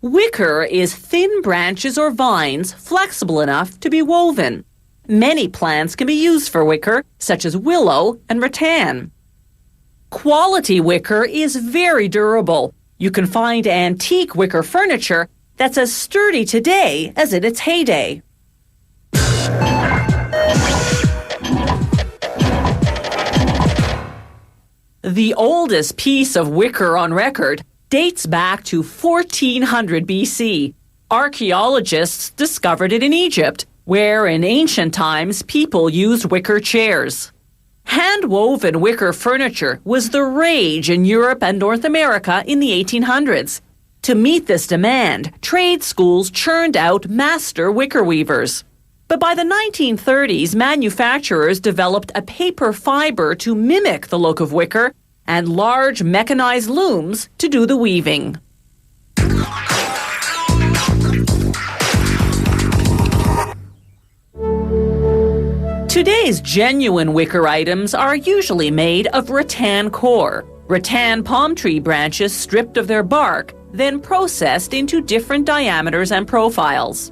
Wicker is thin branches or vines flexible enough to be woven. Many plants can be used for wicker, such as willow and rattan. Quality wicker is very durable. You can find antique wicker furniture that's as sturdy today as in its heyday. The oldest piece of wicker on record dates back to 1400 BC. Archaeologists discovered it in Egypt, where in ancient times people used wicker chairs. Hand-woven wicker furniture was the rage in Europe and North America in the 1800s. To meet this demand, trade schools churned out master wicker weavers. But by the 1930s, manufacturers developed a paper fiber to mimic the look of wicker and large mechanized looms to do the weaving. Today's genuine wicker items are usually made of rattan core, rattan palm tree branches stripped of their bark, then processed into different diameters and profiles.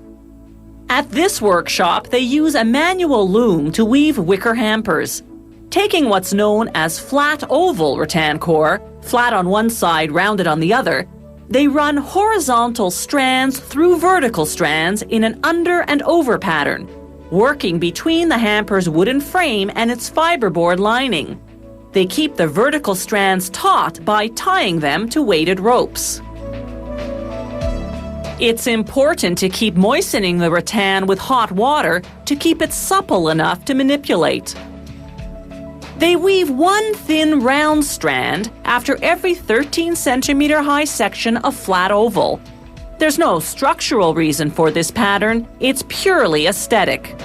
At this workshop, they use a manual loom to weave wicker hampers. Taking what's known as flat oval rattan core, flat on one side, rounded on the other, they run horizontal strands through vertical strands in an under and over pattern, working between the hamper's wooden frame and its fiberboard lining. They keep the vertical strands taut by tying them to weighted ropes. It's important to keep moistening the rattan with hot water to keep it supple enough to manipulate. They weave one thin round strand after every 13-centimeter high section of flat oval. There's no structural reason for this pattern, it's purely aesthetic.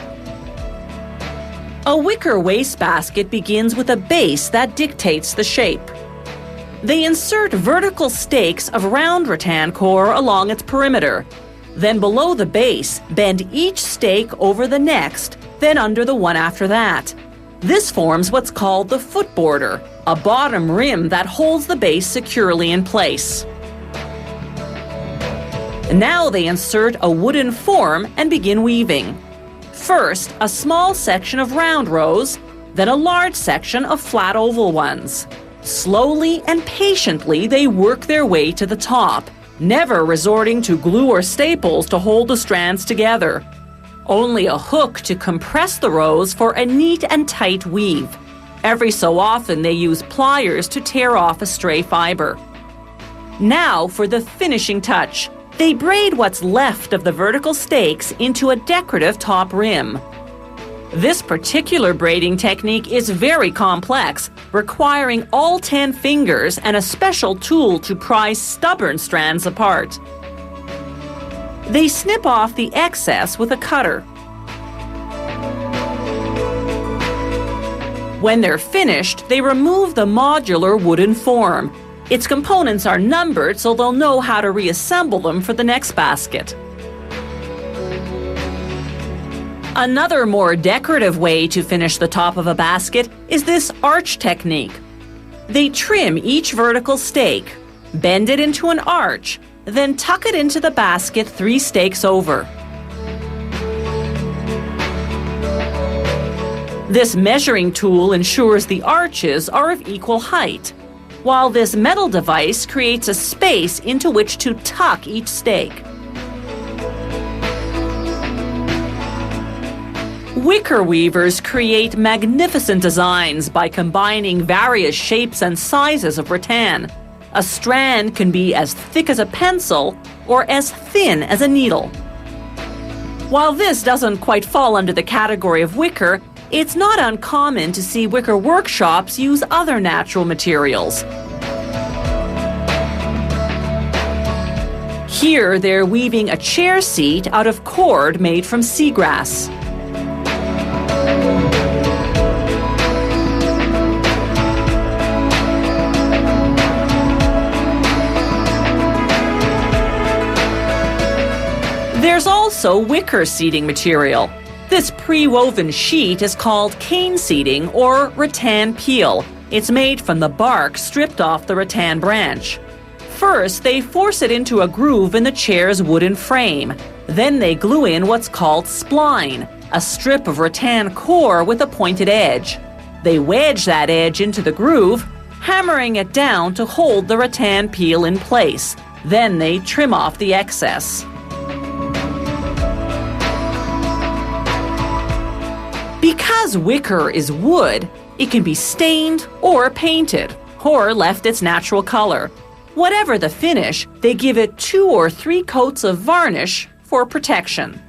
A wicker wastebasket begins with a base that dictates the shape. They insert vertical stakes of round rattan core along its perimeter. Then below the base, bend each stake over the next, then under the one after that. This forms what's called the foot border, a bottom rim that holds the base securely in place. Now they insert a wooden form and begin weaving. First, a small section of round rows, then a large section of flat oval ones. Slowly and patiently, they work their way to the top, never resorting to glue or staples to hold the strands together. Only a hook to compress the rows for a neat and tight weave. Every so often, they use pliers to tear off a stray fiber. Now for the finishing touch. They braid what's left of the vertical stakes into a decorative top rim. This particular braiding technique is very complex, requiring all 10 fingers and a special tool to pry stubborn strands apart. They snip off the excess with a cutter. When they're finished, they remove the modular wooden form. Its components are numbered so they'll know how to reassemble them for the next basket. Another more decorative way to finish the top of a basket is this arch technique. They trim each vertical stake, bend it into an arch, then tuck it into the basket 3 stakes over. This measuring tool ensures the arches are of equal height, while this metal device creates a space into which to tuck each stake. Wicker weavers create magnificent designs by combining various shapes and sizes of rattan. A strand can be as thick as a pencil or as thin as a needle. While this doesn't quite fall under the category of wicker, it's not uncommon to see wicker workshops use other natural materials. Here, they're weaving a chair seat out of cord made from seagrass. There's also wicker seating material. This pre-woven sheet is called cane seating or rattan peel. It's made from the bark stripped off the rattan branch. First, they force it into a groove in the chair's wooden frame. Then they glue in what's called spline, a strip of rattan core with a pointed edge. They wedge that edge into the groove, hammering it down to hold the rattan peel in place. Then they trim off the excess. Because wicker is wood, it can be stained or painted, or left its natural color. Whatever the finish, they give it 2 or 3 coats of varnish for protection.